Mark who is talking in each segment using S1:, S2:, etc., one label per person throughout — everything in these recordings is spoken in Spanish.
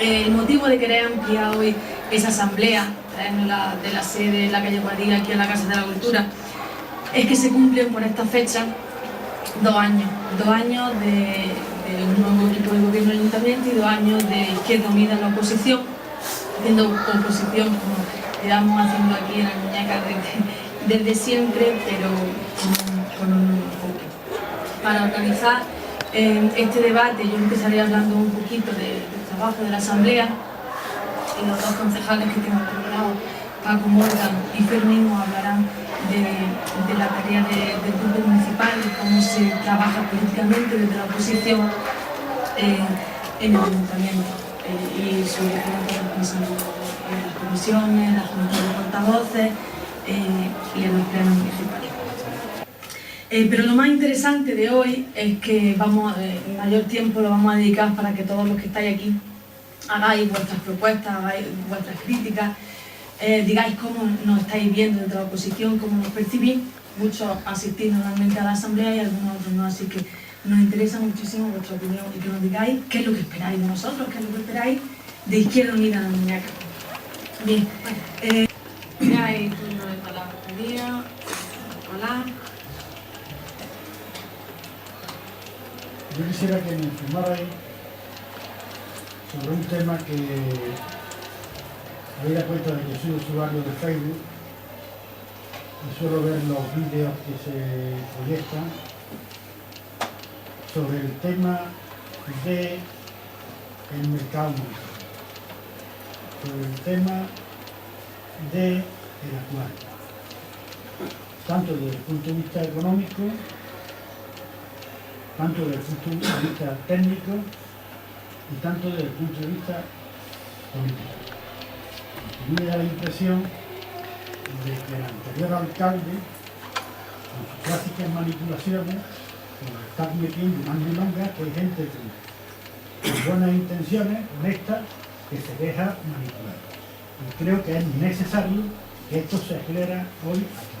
S1: El motivo de querer ampliar hoy esa asamblea, traernos de la sede en la calle Guadía aquí a la Casa de la Cultura, es que se cumplen por esta fecha 2 años. 2 años de un nuevo equipo de gobierno del Ayuntamiento y 2 años de Izquierda Unida en la oposición, haciendo oposición como llevamos haciendo aquí en Almuñécar desde siempre, pero con un enfoque. Para organizar este debate yo empezaré hablando un poquito del trabajo de la Asamblea, y los 2 concejales que tengo preparados, Paco Morgan y Fermín, nos hablarán de la tarea del grupo municipal, de cómo se trabaja políticamente desde la oposición en el Ayuntamiento y su diferentes responsabilidades en las comisiones, en la Junta de Portavoces y en los plenos municipales. Pero lo más interesante de hoy es que el mayor tiempo lo vamos a dedicar para que todos los que estáis aquí hagáis vuestras propuestas, hagáis vuestras críticas, digáis cómo nos estáis viendo desde la oposición, cómo nos percibís. Muchos asistís normalmente a la asamblea y algunos otros no, así que nos interesa muchísimo vuestra opinión y que nos digáis qué es lo que esperáis de nosotros, qué es lo que esperáis de Izquierda Unida en Almuñécar. Bien, ya hay turno de palabra pedida. Hola.
S2: Yo quisiera que me informarais sobre un tema que habéis dado cuenta de que soy usuario de Facebook y suelo ver los vídeos que se proyectan sobre el tema del mercado municipal, sobre el tema del acuario, tanto desde el punto de vista económico, tanto desde el punto de vista técnico y tanto desde el punto de vista político. A mí me da la impresión de que el anterior alcalde, con sus clásicas manipulaciones, nos está metiendo más milongas, que hay gente con buenas intenciones, honestas, que se deja manipular. Y creo que es necesario que esto se acelere hoy aquí.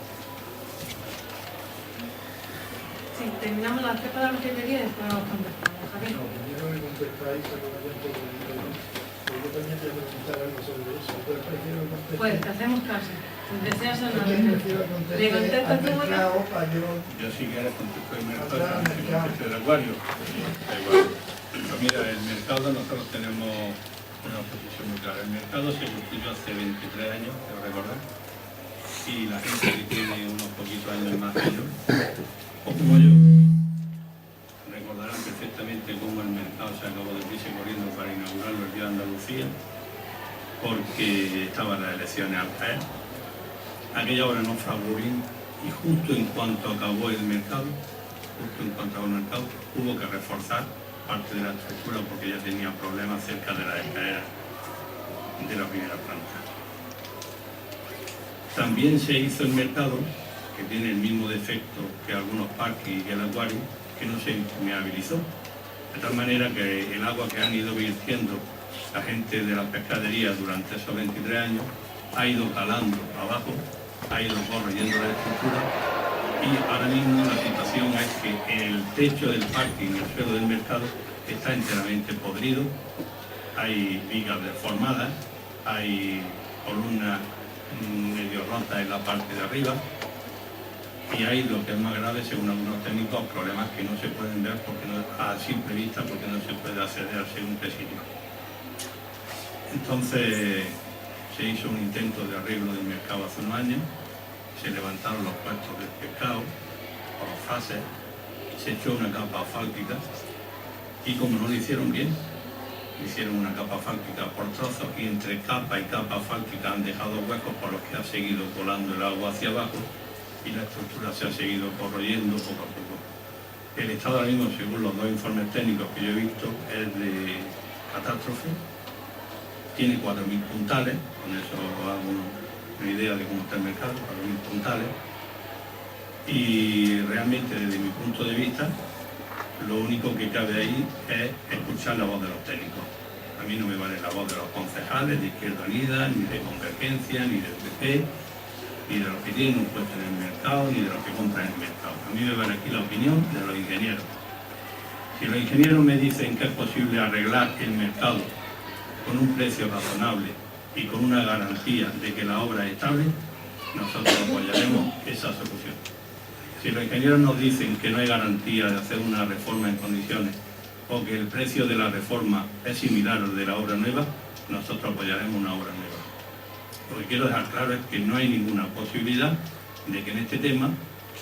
S1: Sí, terminamos las 3 palabras que pedí y después os contestamos. Javier.
S3: No, primero me contestáis, pero yo también te voy a preguntar algo sobre eso. Pues prefiero contestar.
S1: Pues te hacemos caso. Si deseas o no.
S3: Prefiero
S1: ¿Le
S3: contestar
S1: contestas
S3: al
S1: tú,
S3: mercado para yo...
S4: Yo sí que ahora contesto el mercado,
S3: Al mercado.
S4: el acuario. Da igual. Pero mira, el mercado nosotros tenemos una posición muy clara. El mercado se construyó hace 23 años, quiero recordar, y la gente que tiene unos poquitos años más que yo, o como yo, recordarán perfectamente cómo el mercado se acabó de prisa corriendo para inaugurarlo el día de Andalucía, porque estaban las elecciones al caer. Aquella hora no favoró y justo en cuanto acabó el mercado, hubo que reforzar parte de la estructura porque ya tenía problemas cerca de las escaleras de la primera planta. También se hizo el mercado, que tiene el mismo defecto que algunos parques y el acuario, que no se impermeabilizó. De tal manera que el agua que han ido virtiendo la gente de la pescadería durante esos 23 años ha ido calando abajo, ha ido corroyendo la estructura y ahora mismo la situación es que el techo del parque y el suelo del mercado está enteramente podrido, hay vigas deformadas, hay columnas medio rotas en la parte de arriba, y hay, lo que es más grave, según algunos técnicos, problemas que no se pueden ver porque a simple vista porque no se puede acceder al segundo sitio. Entonces se hizo un intento de arreglo del mercado hace unos años, se levantaron los puestos del pescado por fases, se echó una capa asfáltica y como no lo hicieron bien, hicieron una capa asfáltica por trozos y entre capa y capa asfáltica han dejado huecos por los que ha seguido colando el agua hacia abajo y la estructura se ha seguido corroyendo poco a poco. El estado ahora mismo, según los 2 informes técnicos que yo he visto, es de catástrofe. Tiene 4.000 puntales, con eso hago una idea de cómo está el mercado, 4.000 puntales. Y realmente, desde mi punto de vista, lo único que cabe ahí es escuchar la voz de los técnicos. A mí no me vale la voz de los concejales de Izquierda Unida, ni de Convergencia, ni del PP, ni de los que tienen un puesto en el mercado, ni de los que compran en el mercado. A mí me vale aquí la opinión de los ingenieros. Si los ingenieros me dicen que es posible arreglar el mercado con un precio razonable y con una garantía de que la obra es estable, nosotros apoyaremos esa solución. Si los ingenieros nos dicen que no hay garantía de hacer una reforma en condiciones o que el precio de la reforma es similar al de la obra nueva, nosotros apoyaremos una obra nueva. Lo que quiero dejar claro es que no hay ninguna posibilidad de que en este tema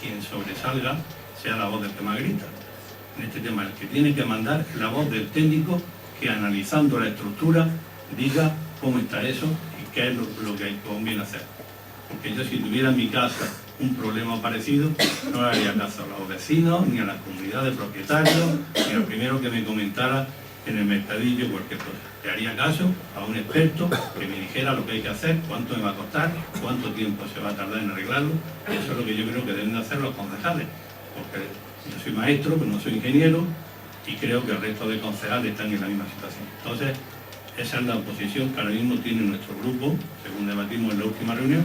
S4: quien sobresalga sea la voz del que más grita. En este tema el que tiene que mandar es la voz del técnico que, analizando la estructura, diga cómo está eso y qué es lo que conviene hacer. Porque yo, si tuviera en mi casa un problema parecido, no le haría caso a los vecinos, ni a la comunidad de propietarios, ni al primero que me comentara en el mercadillo cualquier cosa. Le haría caso a un experto que me dijera lo que hay que hacer, cuánto me va a costar, cuánto tiempo se va a tardar en arreglarlo. Eso es lo que yo creo que deben de hacer los concejales, porque yo soy maestro, pero no soy ingeniero, y creo que el resto de concejales están en la misma situación. Entonces, esa es la posición que ahora mismo tiene nuestro grupo, según debatimos en la última reunión,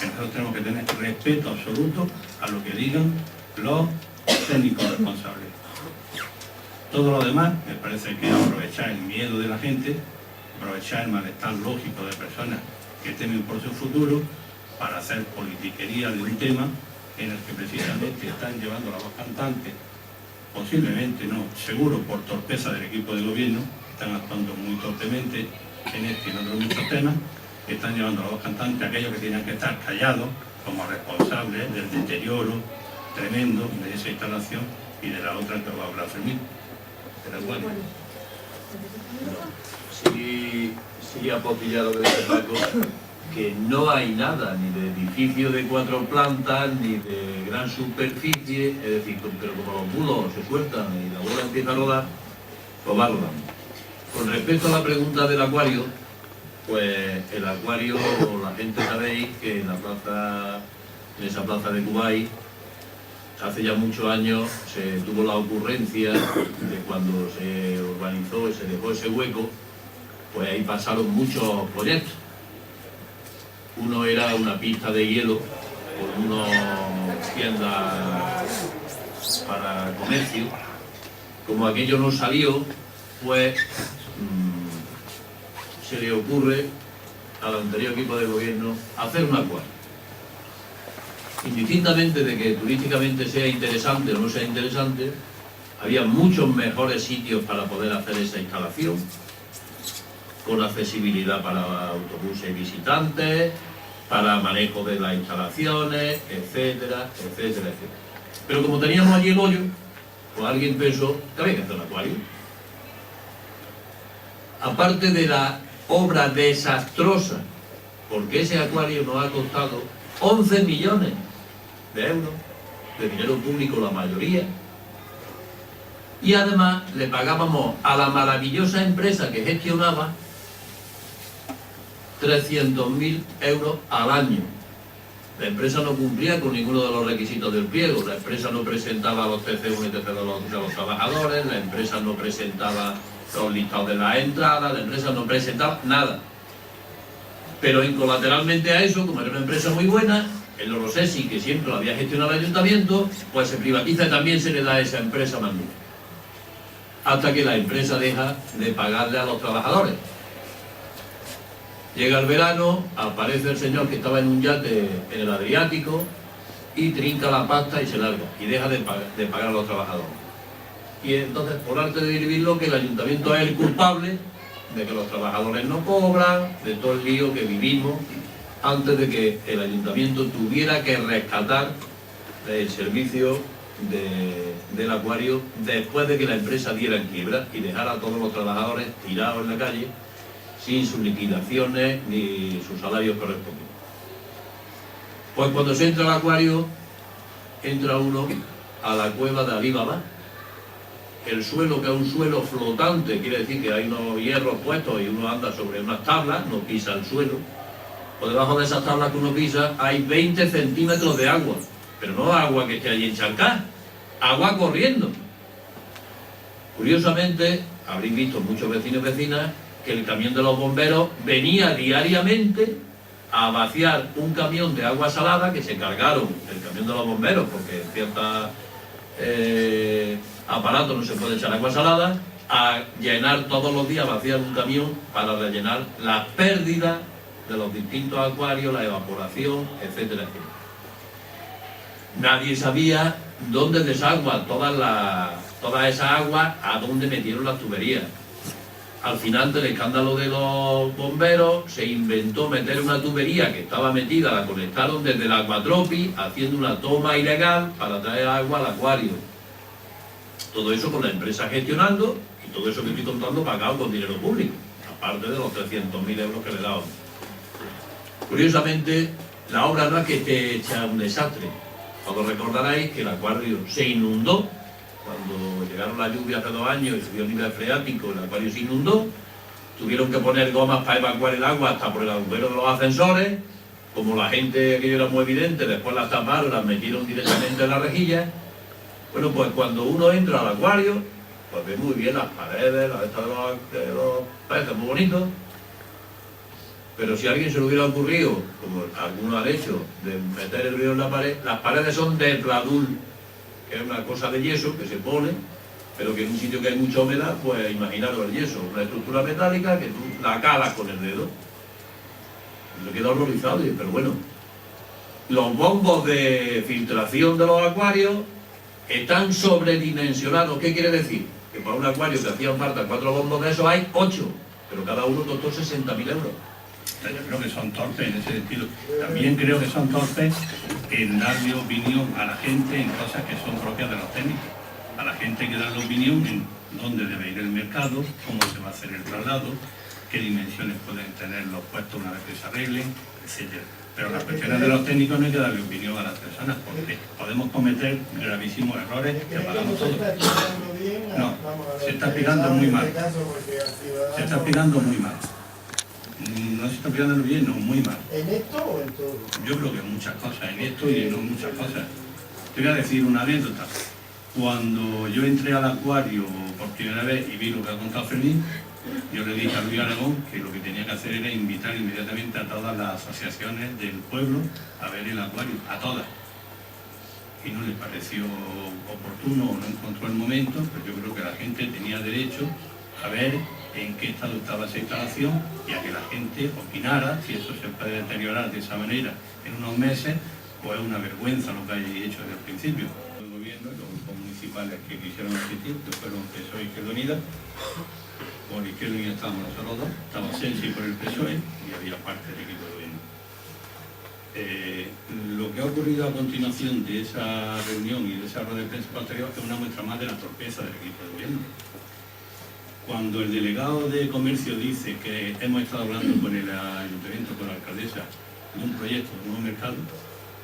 S4: que nosotros tenemos que tener respeto absoluto a lo que digan los técnicos responsables. Todo lo demás me parece que aprovechar el miedo de la gente, aprovechar el malestar lógico de personas que temen por su futuro para hacer politiquería de un tema en el que precisamente están llevando la voz cantante, posiblemente no, seguro por torpeza del equipo de gobierno, están actuando muy torpemente en este y en otros muchos temas, están llevando la voz cantante a aquellos que tienen que estar callados como responsables del deterioro tremendo de esa instalación y de la otra que va a hablar Fermín.
S5: Sí, apostillado que dice Paco, que no hay nada, ni de edificio de 4 plantas, ni de gran superficie, es decir, pero como los bulos se sueltan y la bola empieza a rodar, pues va rodando. Con respecto a la pregunta del acuario, pues el acuario, la gente sabéis que en esa plaza de Kuwait, hace ya muchos años se tuvo la ocurrencia de cuando se urbanizó y se dejó ese hueco, pues ahí pasaron muchos proyectos. Uno era una pista de hielo con unas tiendas para comercio. Como aquello no salió, pues se le ocurre al anterior equipo de gobierno hacer un acuario. Indistintamente de que turísticamente sea interesante o no sea interesante, había muchos mejores sitios para poder hacer esa instalación, con accesibilidad para autobuses y visitantes, para manejo de las instalaciones, etcétera, etcétera, etcétera. Pero como teníamos allí el hoyo, pues alguien pensó que había que hacer un acuario. Aparte de la obra desastrosa, porque ese acuario nos ha costado 11 millones de euros, de dinero público la mayoría, y además le pagábamos a la maravillosa empresa que gestionaba 300.000 euros al año. La empresa no cumplía con ninguno de los requisitos del pliego, la empresa no presentaba los TC1 y TC2 de los trabajadores, la empresa no presentaba los listados de las entradas, la empresa no presentaba nada. Pero colateralmente a eso, como era una empresa muy buena, el Orosesi, que siempre lo había gestionado el ayuntamiento, pues se privatiza y también se le da a esa empresa magnífica. Hasta que la empresa deja de pagarle a los trabajadores. Llega el verano, aparece el señor que estaba en un yate en el Adriático y trinca la pasta y se larga, y deja de pagar a los trabajadores. Y entonces, por arte de vivirlo, que el ayuntamiento es el culpable de que los trabajadores no cobran, de todo el lío que vivimos, antes de que el ayuntamiento tuviera que rescatar el servicio del acuario después de que la empresa diera en quiebra y dejara a todos los trabajadores tirados en la calle sin sus liquidaciones ni sus salarios correspondientes. Pues cuando se entra al acuario, entra uno a la cueva de Alibaba. El suelo, que es un suelo flotante, quiere decir que hay unos hierros puestos y uno anda sobre unas tablas, no pisa el suelo. Por debajo de esas tablas que uno pisa hay 20 centímetros de agua, pero no agua que esté allí encharcada, agua corriendo. Curiosamente, habréis visto muchos vecinos y vecinas que el camión de los bomberos venía diariamente a vaciar un camión de agua salada, que se cargaron el camión de los bomberos porque en ciertos aparatos no se puede echar agua salada, a llenar todos los días, vaciar un camión para rellenar las pérdidas de los distintos acuarios, la evaporación, etcétera, etcétera. Nadie sabía dónde desagua toda esa agua, a dónde metieron las tuberías. Al final del escándalo de los bomberos se inventó meter una tubería que estaba metida, la conectaron desde el Aquatropi, haciendo una toma ilegal para traer agua al acuario. Todo eso con la empresa gestionando, y todo eso que estoy contando pagado con dinero público, aparte de los 300.000 euros que le daban. Curiosamente, la obra no es que esté hecha un desastre. Cuando recordaréis que el acuario se inundó, cuando llegaron las lluvias hace 2 años y subió el nivel freático, el acuario se inundó, tuvieron que poner gomas para evacuar el agua hasta por el agujero de los ascensores, como la gente, aquello era muy evidente, después las taparon, las metieron directamente en la rejilla. Bueno, pues cuando uno entra al acuario, pues ve muy bien las paredes, las estas de los peces, muy bonitos. Pero si a alguien se le hubiera ocurrido, como algunos han hecho, de meter el río en la pared, las paredes son de Pladul, que es una cosa de yeso que se pone, pero que en un sitio que hay mucha humedad, pues imaginaros el yeso, una estructura metálica que tú la calas con el dedo. Me queda horrorizado, pero bueno. Los bombos de filtración de los acuarios están sobredimensionados. ¿Qué quiere decir? Que para un acuario que hacían falta 4 bombos de esos hay 8, pero cada uno costó 60.000 euros.
S4: Yo creo que son torpes en ese sentido. También creo que son torpes en darle opinión a la gente en cosas que son propias de los técnicos. A la gente hay que darle opinión en dónde debe ir el mercado, cómo se va a hacer el traslado, qué dimensiones pueden tener los puestos una vez que se arreglen, etc. Pero las cuestiones de los técnicos no hay que darle opinión a las personas, porque podemos cometer gravísimos errores que pagamos todos. No, se está explicando muy mal. Se está explicando muy mal. No se está explicando bien, no, muy mal.
S3: ¿En esto o en todo?
S4: Yo creo que en muchas cosas, en esto y en muchas cosas. Te voy a decir una anécdota. Cuando yo entré al acuario por primera vez y vi lo que ha contado Fermín, yo le dije a Luis Aragón que lo que tenía que hacer era invitar inmediatamente a todas las asociaciones del pueblo a ver el acuario, a todas. Y no les pareció oportuno o no encontró el momento, pero yo creo que la gente tenía derecho a ver en qué estado estaba esa instalación y a que la gente opinara si eso se puede deteriorar de esa manera en unos meses, pues es una vergüenza lo que hayáis hecho desde el principio. El gobierno y los grupos municipales que quisieron asistir, que fueron PSOE y Izquierda Unida, por Izquierda Unida estábamos nosotros dos, estaba Sensi por el PSOE y había parte del equipo de gobierno. Lo que ha ocurrido a continuación de esa reunión y de esa rueda de prensa posterior es una muestra más de la torpeza del equipo de gobierno. Cuando el delegado de comercio dice que hemos estado hablando con el ayuntamiento, con la alcaldesa, de un proyecto, de un nuevo mercado,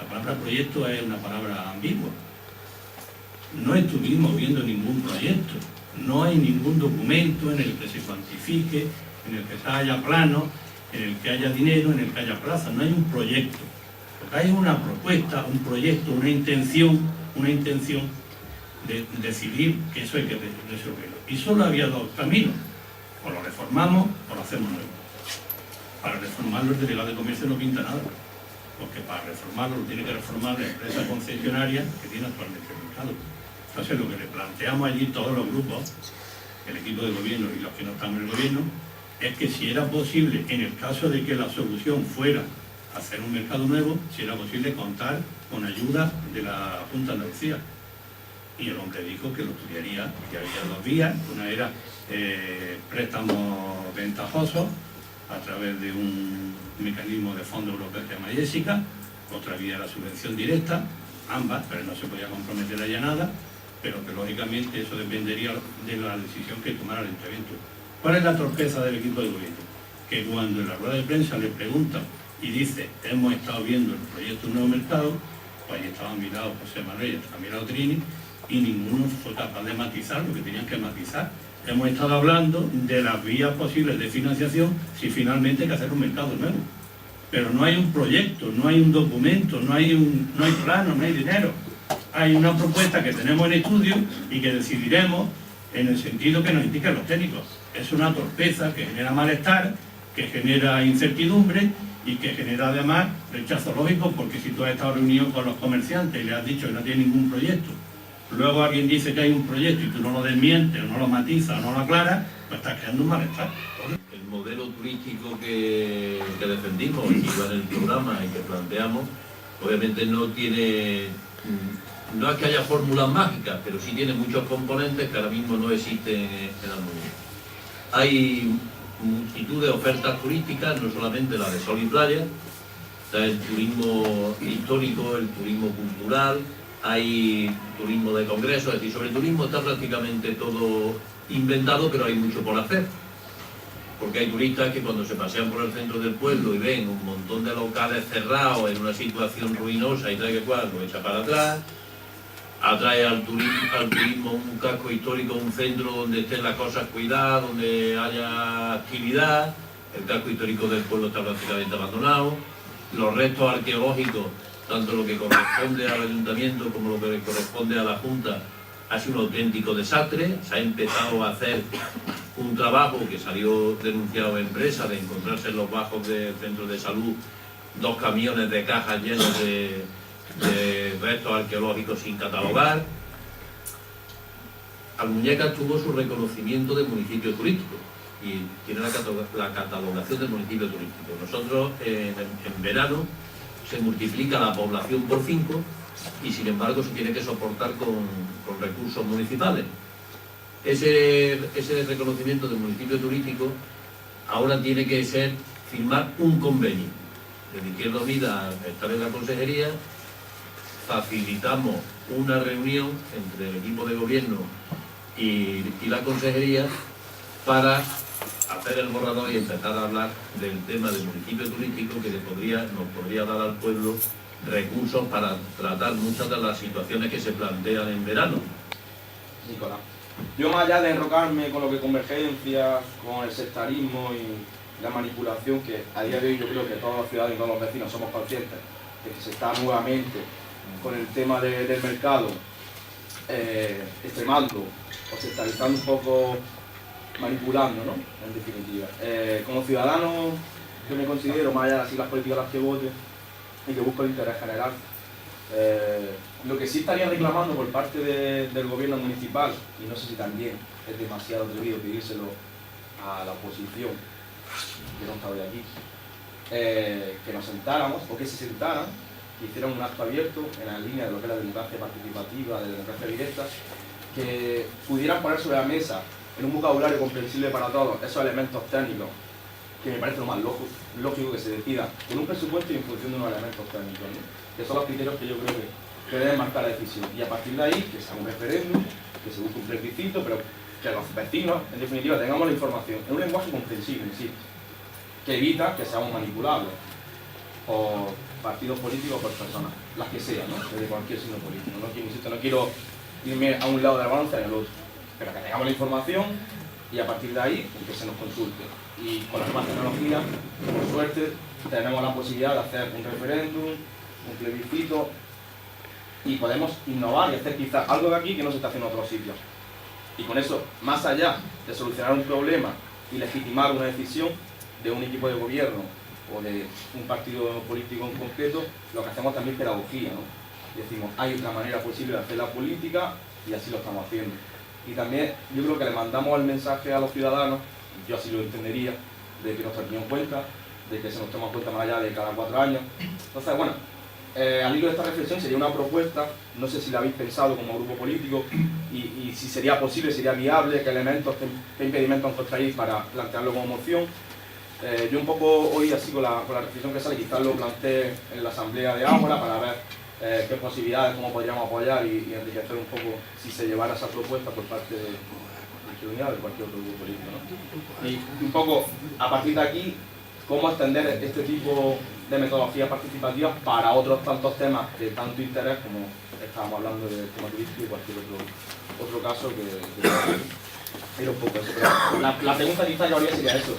S4: la palabra proyecto es una palabra ambigua. No estuvimos viendo ningún proyecto, no hay ningún documento en el que se cuantifique, en el que haya plano, en el que haya dinero, en el que haya plaza, no hay un proyecto. Lo que hay es una propuesta, un proyecto, una intención de decidir que eso hay que resolverlo. Y solo había 2 caminos, o lo reformamos o lo hacemos nuevo. Para reformarlo el delegado de comercio no pinta nada, porque para reformarlo lo tiene que reformar la empresa concesionaria que tiene actualmente el mercado. Entonces lo que le planteamos allí todos los grupos, el equipo de gobierno y los que no están en el gobierno, es que si era posible, en el caso de que la solución fuera hacer un mercado nuevo, si era posible contar con ayuda de la Junta de Andalucía. Y el hombre dijo que lo estudiaría, que había 2 vías, una era préstamos ventajosos a través de un mecanismo de fondo europeo que se llama Jessica, otra vía era subvención directa, ambas, pero no se podía comprometer allá nada, pero que lógicamente eso dependería de la decisión que tomara el ayuntamiento. ¿Cuál es la torpeza del equipo de gobierno? Que cuando en la rueda de prensa le preguntan y dice, hemos estado viendo el proyecto de un nuevo mercado, pues ahí estaban mirados José Manuel y estaba mirado Trini, y ninguno fue capaz de matizar lo que tenían que matizar. Hemos estado hablando de las vías posibles de financiación si finalmente hay que hacer un mercado nuevo. Pero no hay un proyecto, no hay un documento, no hay plano, no hay dinero. Hay una propuesta que tenemos en estudio y que decidiremos en el sentido que nos indican los técnicos. Es una torpeza que genera malestar, que genera incertidumbre y que genera además rechazo lógico, porque si tú has estado reunido con los comerciantes y le has dicho que no tiene ningún proyecto, luego alguien dice que hay un proyecto y tú no lo desmientes, o no lo matizas, o no lo aclaras, pues estás creando un malestar.
S5: El modelo turístico que defendimos y va en el programa y que planteamos, obviamente no tiene, no es que haya fórmulas mágicas, pero sí tiene muchos componentes que ahora mismo no existen en Almuñécar. Hay multitud de ofertas turísticas, no solamente la de sol y playa, está el turismo histórico, el turismo cultural, hay turismo de congreso, es decir, sobre el turismo está prácticamente todo inventado, pero hay mucho por hacer. Porque hay turistas que cuando se pasean por el centro del pueblo y ven un montón de locales cerrados en una situación ruinosa y tal que cual, lo echa para atrás, atrae al turismo un casco histórico, un centro donde estén las cosas cuidadas, donde haya actividad, el casco histórico del pueblo está prácticamente abandonado, los restos arqueológicos, tanto lo que corresponde al ayuntamiento como lo que corresponde a la Junta, ha sido un auténtico desastre. Se ha empezado a hacer un trabajo que salió denunciado en prensa de encontrarse en los bajos del centro de salud 2 camiones de cajas llenos de restos arqueológicos sin catalogar. Almuñécar tuvo su reconocimiento de municipio turístico y tiene la catalogación de municipio turístico. Nosotros en verano se multiplica la población por 5 y sin embargo se tiene que soportar con recursos municipales. Ese reconocimiento de municipio turístico ahora tiene que ser firmar un convenio. Desde Izquierda Unida, al estar en la consejería, facilitamos una reunión entre el equipo de gobierno y la consejería para hacer el borrador y empezar a hablar del tema del municipio turístico que nos podría dar al pueblo recursos para tratar muchas de las situaciones que se plantean en verano.
S6: Nicolás, yo más allá de enrocarme con lo que Convergencia, con el sectarismo y la manipulación, que a día de hoy yo creo que todos los ciudadanos y todos los vecinos somos conscientes de que se está nuevamente con el tema del mercado extremando o sectarizando un poco, manipulando, ¿no? En definitiva. Como ciudadano, yo me considero, más allá de las siglas políticas a las que vote y que busco el interés general, lo que sí estaría reclamando por parte del gobierno municipal, y no sé si también es demasiado atrevido pedírselo a la oposición, que no está hoy aquí, que nos sentáramos, o que se sentaran, que hicieran un acto abierto en la línea de lo que es la democracia participativa, de la democracia directa, que pudieran poner sobre la mesa, en un vocabulario comprensible para todos, esos elementos técnicos, que me parece lo más lógico que se decida con un presupuesto y en función de unos elementos técnicos, ¿no? Que son los criterios que yo creo que deben marcar la decisión. Y a partir de ahí, que sea un referéndum, que se busque un plebiscito, pero que los vecinos, en definitiva, tengamos la información en un lenguaje comprensible, sí, que evita que seamos manipulables por partidos políticos o por personas, las que sean, ¿no? De cualquier signo político. No quiero irme a un lado de la balanza y al otro, pero que tengamos la información y a partir de ahí que se nos consulte. Y con las nuevas tecnologías, por suerte, tenemos la posibilidad de hacer un referéndum, un plebiscito, y podemos innovar y hacer quizás algo de aquí que no se está haciendo en otros sitios. Y con eso, más allá de solucionar un problema y legitimar una decisión de un equipo de gobierno o de un partido político en concreto, lo que hacemos también es pedagogía, ¿no? Decimos, hay otra manera posible de hacer la política y así lo estamos haciendo. Y también yo creo que le mandamos el mensaje a los ciudadanos, yo así lo entendería, de que nuestra opinión cuenta, de que se nos toma en cuenta más allá de cada 4 años. Entonces, bueno, al hilo de esta reflexión sería una propuesta, no sé si la habéis pensado como grupo político y si sería posible, sería viable, qué elementos, qué impedimentos encontraréis para plantearlo como moción. Yo un poco hoy, así con la reflexión que sale, quizás lo planteé en la asamblea de Ágora para ver qué posibilidades, cómo podríamos apoyar y enriquecer un poco si se llevara esa propuesta por parte de Unidad o de cualquier otro grupo político, ¿no? Y un poco, a partir de aquí, cómo extender este tipo de metodologías participativas para otros tantos temas de tanto interés como estábamos hablando del tema turístico y cualquier otro caso que era un poco eso. Pero la pregunta quizás yo haría sería eso.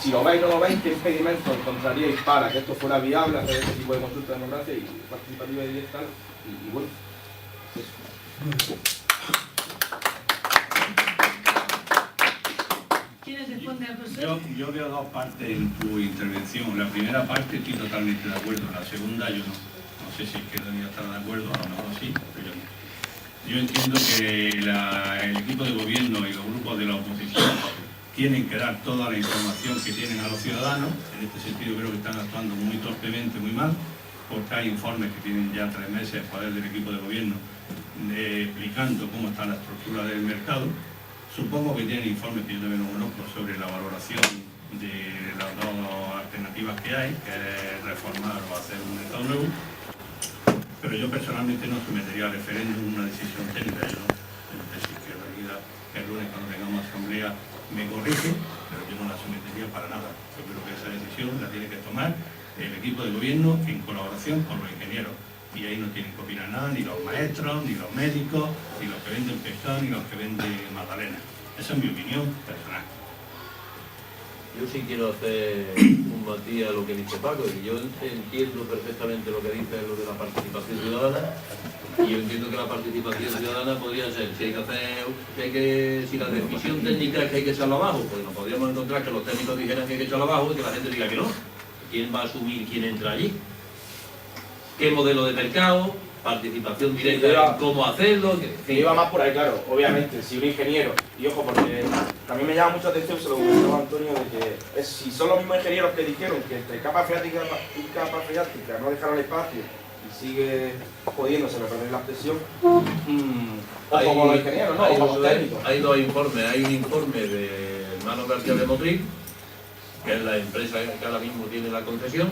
S6: Si lo veis o no lo veis, ¿qué impedimentos encontraríais para que esto fuera viable, hacer este tipo de consulta de democracia y participativa y directa? Y bueno, eso.
S1: ¿Quieres responder, José?
S4: Yo veo 2 partes en tu intervención. La primera parte estoy totalmente de acuerdo. La segunda yo no sé si es que Daniel estará de acuerdo, a lo mejor sí, pero yo no. Yo entiendo que el equipo de gobierno y los grupos de la oposición tienen que dar toda la información que tienen a los ciudadanos. En este sentido creo que están actuando muy torpemente, muy mal, porque hay informes que tienen ya 3 meses el poder del equipo de gobierno explicando cómo está la estructura del mercado. Supongo que tienen informes que yo también no conozco sobre la valoración de las dos alternativas que hay, que es reformar o hacer un mercado nuevo. Pero yo personalmente no sometería al referéndum una decisión técnica. Yo no sé si que en realidad el lunes cuando tengamos asamblea me corrige, pero yo no la sometería para nada. Yo creo que esa decisión la tiene que tomar el equipo de gobierno en colaboración con los ingenieros. Y ahí no tienen que opinar nada, ni los maestros, ni los médicos, ni los que venden pescado, ni los que venden magdalena. Esa es mi opinión personal.
S5: Yo sí quiero hacer un matiz a lo que dice Paco, y yo entiendo perfectamente lo que dice lo de la participación ciudadana, y yo entiendo que la participación ciudadana podría ser, si la decisión técnica es que hay que echarlo abajo, pues nos podríamos encontrar que los técnicos dijeran que hay que echarlo abajo y que la gente diga que no. ¿Quién va a asumir quién entra allí? ¿Qué modelo de mercado? Participación directa en cómo hacerlo.
S6: Que iba más por ahí, claro, obviamente, si un ingeniero, y ojo, porque también me llama mucha atención, se lo comentaba Antonio, de que si son los mismos ingenieros que dijeron que entre capa freática y capa freática no dejaron espacio y sigue jodiéndose, me perdón la expresión, ojo con los ingenieros, ¿no? Ojo con los técnicos.
S5: Hay dos informes, hay un informe de Hermanos García de Motriz, que es la empresa que ahora mismo tiene la concesión,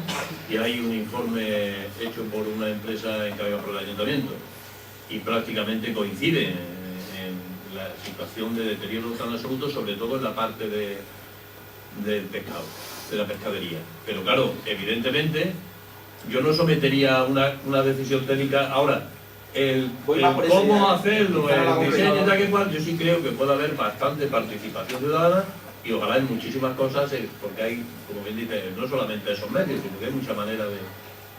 S5: y hay un informe hecho por una empresa encargada por el ayuntamiento, y prácticamente coincide en la situación de deterioro tan absoluto, sobre todo en la parte del pescado, de la pescadería. Pero claro, evidentemente, yo no sometería una decisión técnica. Ahora, el cómo hacerlo, el diseño, tal que cual, yo sí creo que puede haber bastante participación ciudadana, y ojalá en muchísimas cosas, porque hay, como bien dice, no solamente esos medios, sino que hay muchas maneras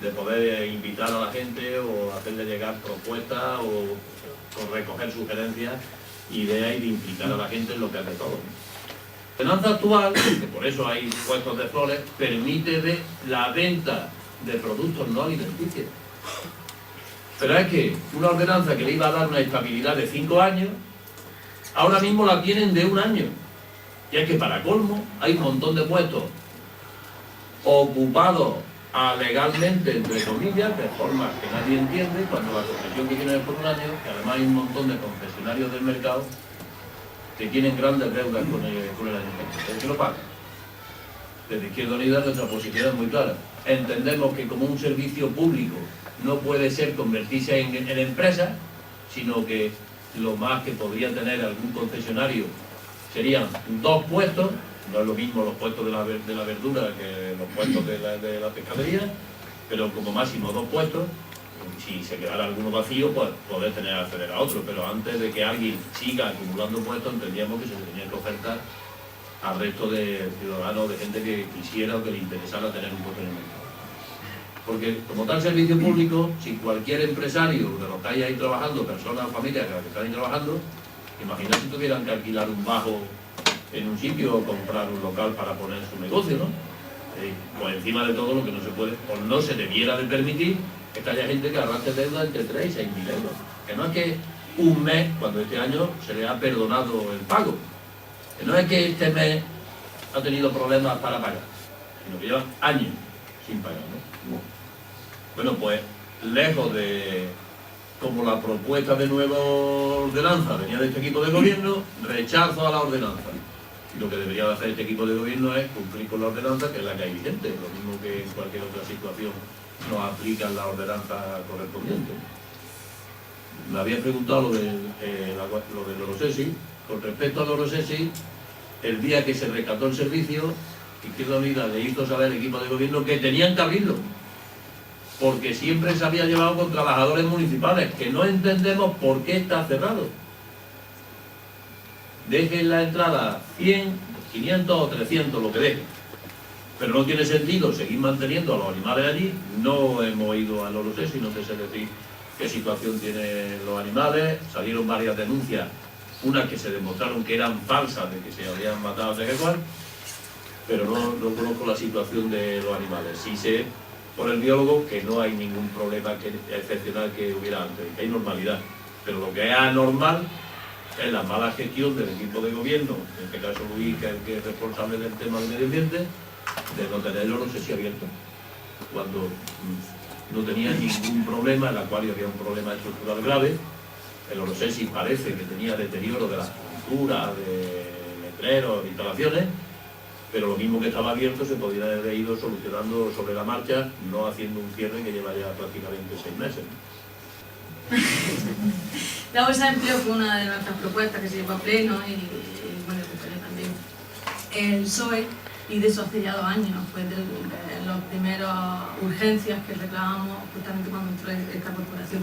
S5: de poder invitar a la gente o hacerle llegar propuestas o recoger sugerencias, ideas y de implicar a la gente en lo que hace todo. La ordenanza actual, que por eso hay puestos de flores, permite la venta de productos no alimenticios. Pero es que una ordenanza que le iba a dar una estabilidad de 5 años, ahora mismo la tienen de 1 año. Y es que para colmo hay un montón de puestos ocupados legalmente, entre comillas, de formas que nadie entiende, cuando la concesión que tienen es por 1 año, que además hay un montón de concesionarios del mercado que tienen grandes deudas con el ayuntamiento. ¿El que lo paga? Desde Izquierda Unida nuestra posición es muy clara. Entendemos que como un servicio público no puede ser convertirse en empresa, sino que lo más que podría tener algún concesionario serían 2 puestos, no es lo mismo los puestos de la verdura que los puestos de la pescadería, pero como máximo 2 puestos. Si se quedara alguno vacío, pues poder tener que acceder a otro, pero antes de que alguien siga acumulando puestos, entendíamos que se tenía que ofertar al resto de ciudadanos, de gente que quisiera o que le interesara tener un puesto en el mercado. Porque como tal servicio público, si cualquier empresario de los que hay ahí trabajando, personas o familias que están ahí trabajando, imagina si tuvieran que alquilar un bajo en un sitio o comprar un local para poner su negocio, ¿no? Pues encima de todo lo que no se puede, o no se debiera de permitir, es que haya gente que arrastre deuda entre 3 y 6 mil euros. Que no es que un mes, cuando este año se le ha perdonado el pago, que no es que este mes ha tenido problemas para pagar, sino que llevan años sin pagar, ¿no? Bueno, pues lejos de, como la propuesta de nueva ordenanza venía de este equipo de gobierno, rechazo a la ordenanza. Y lo que debería de hacer este equipo de gobierno es cumplir con la ordenanza, que es la que hay vigente, lo mismo que en cualquier otra situación nos aplican la ordenanza correspondiente. Me había preguntado lo del Orosesi. Con respecto al Orosesi, el día que se rescató el servicio, Izquierda Unida le hizo saber al equipo de gobierno que tenían que abrirlo, porque siempre se había llevado con trabajadores municipales, que no entendemos por qué está cerrado. Dejen la entrada 100, 500 o 300, lo que dejen. Pero no tiene sentido seguir manteniendo a los animales allí. No hemos ido al Orosesi, no te sé decir qué situación tienen los animales. Salieron varias denuncias, unas que se demostraron que eran falsas, de que se habían matado de cual, pero no conozco la situación de los animales. Sí sé por el biólogo que no hay ningún problema excepcional que hubiera antes, que hay normalidad. Pero lo que es anormal es la mala gestión del equipo de gobierno, en este caso Luis, que es el que es responsable del tema del medio ambiente, de no tener el Orosesi abierto, cuando no tenía ningún problema, en la cual había un problema estructural grave. El Orosesi parece que tenía deterioro de las estructuras, de letreros, de instalaciones, pero lo mismo que estaba abierto se podría haber ido solucionando sobre la marcha, no haciendo un cierre que lleva ya prácticamente 6 meses.
S1: La bolsa de empleo fue una de nuestras propuestas que se llevó a pleno y bueno, también el PSOE, y de eso hace ya 2 años, fue de las primeras urgencias que reclamamos justamente cuando entró esta corporación.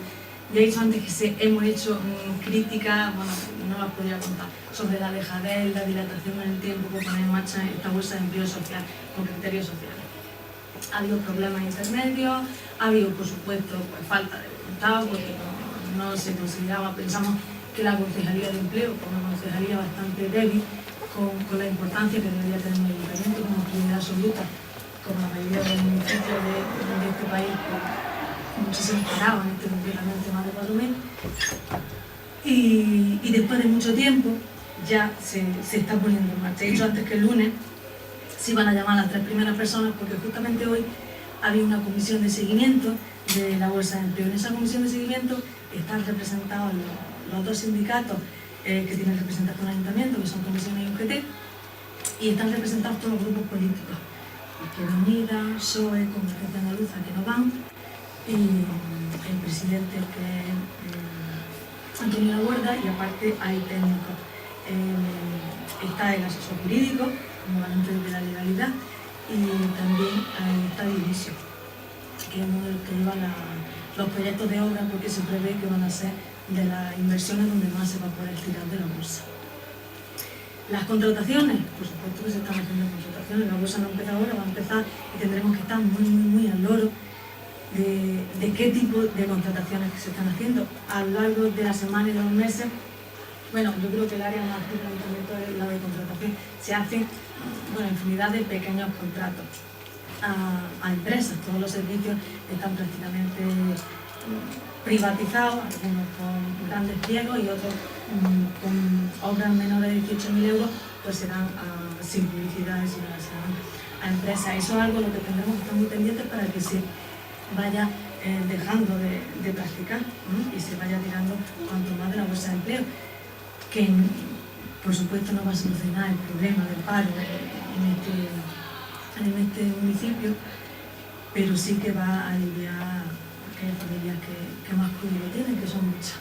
S1: Ya he dicho antes que hemos hecho críticas, bueno, no las podría contar, sobre la dejadez, la dilatación en el tiempo por poner en marcha esta bolsa de empleo social con criterios sociales. Ha habido problemas intermedios, ha habido, por supuesto, pues, falta de voluntad, porque no se consideraba, pensamos que la Concejalía de Empleo, como una concejalía bastante débil, con la importancia que debería tener el ayuntamiento como prioridad absoluta, como la mayoría de los municipios de este país, muchísimos parados, en este concretamente más de 4.000. Y después de mucho tiempo ya se está poniendo en marcha. He dicho antes que el lunes se iban a llamar a las 3 primeras personas porque justamente hoy había una comisión de seguimiento de la bolsa de empleo. En esa comisión de seguimiento están representados los 2 sindicatos que tienen representación en el ayuntamiento, que son Comisiones y UGT, y están representados todos los grupos políticos, Izquierda Unida, PSOE, Convergencia Andaluza, que no van, y el presidente, que es Antonio Laguarda, y aparte hay técnicos. Está el asesor jurídico, como garante de la legalidad, y también está Dionisio, que es uno de los que lleva los proyectos de obra, porque se prevé que van a ser de las inversiones donde más se va a poder tirar de la bolsa. Las contrataciones, por supuesto que se están haciendo contrataciones, la bolsa no empieza ahora, va a empezar y tendremos que estar muy al loro de qué tipo de contrataciones que se están haciendo a lo largo de la semana y de los meses. Bueno, yo creo que el área más activa del ayuntamiento es la de contratación. Se hacen, bueno, infinidad de pequeños contratos a empresas. Todos los servicios están prácticamente privatizados, algunos con grandes pliegos y otros con obras menores de 18.000 euros, pues serán sin publicidad y serán a empresas. Eso es algo lo que tendremos que estar muy pendientes para que se vaya dejando de practicar, y se vaya tirando cuanto más de la bolsa de empleo, que por supuesto no va a solucionar el problema del paro en este municipio, pero sí que va a aliviar a aquellas familias que más crudo lo tienen, que son muchas.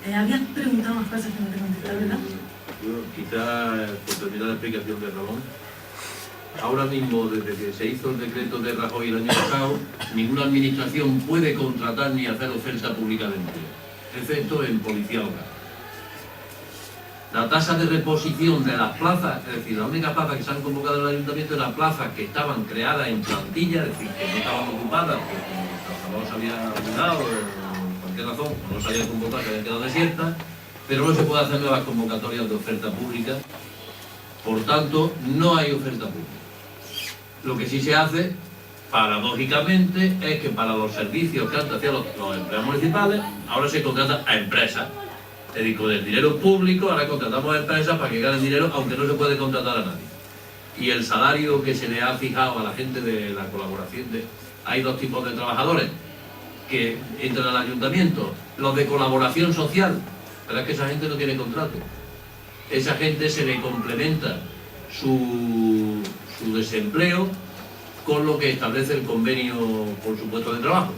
S1: Habías preguntado más cosas que no te contesté, ¿verdad?
S5: Quizá por terminar la explicación de Ramón, ahora mismo, desde que se hizo el decreto de Rajoy el año pasado, ninguna administración puede contratar ni hacer oferta pública de empleo, excepto en policía local. La tasa de reposición de las plazas, es decir, la única plaza que se han convocado en el ayuntamiento es las plazas que estaban creadas en plantilla, es decir, que no estaban ocupadas, porque el trabajador se había olvidado, por cualquier razón, no se había convocado, se habían quedado desiertas, pero no se puede hacer nuevas convocatorias de oferta pública, por tanto, no hay oferta pública. Lo que sí se hace, paradójicamente, es que para los servicios que antes hacían los empleados municipales, ahora se contrata a empresas. Es decir, con el dinero público ahora contratamos a empresas para que ganen dinero, aunque no se puede contratar a nadie. Y el salario que se le ha fijado a la gente de la colaboración, hay 2 tipos de trabajadores que entran al ayuntamiento, los de colaboración social, pero es que esa gente no tiene contrato. Esa gente se le complementa su desempleo con lo que establece el convenio, por supuesto, de trabajo.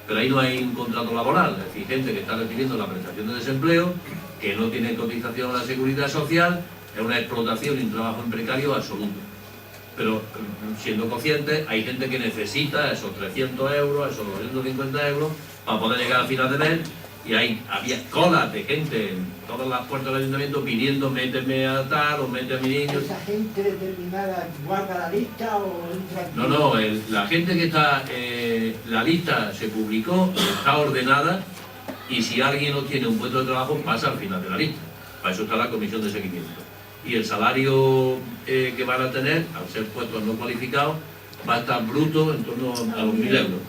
S5: Pero ahí no hay un contrato laboral, es decir, gente que está recibiendo la prestación de desempleo, que no tiene cotización a la seguridad social, es una explotación y un trabajo en precario absoluto. Pero siendo conscientes, hay gente que necesita esos 300 euros, esos 250 euros, para poder llegar al final de mes, y había colas de gente en todas las puertas del ayuntamiento pidiendo méteme a tal o mete a mi niño.
S7: ¿Esa gente determinada guarda la lista o entra aquí?
S5: No, la gente que está, la lista se publicó, está ordenada, y si alguien no tiene un puesto de trabajo pasa al final de la lista. Para eso está la comisión de seguimiento. Y el salario que van a tener, al ser puestos no cualificados, va a estar bruto en torno a los 1.000 euros.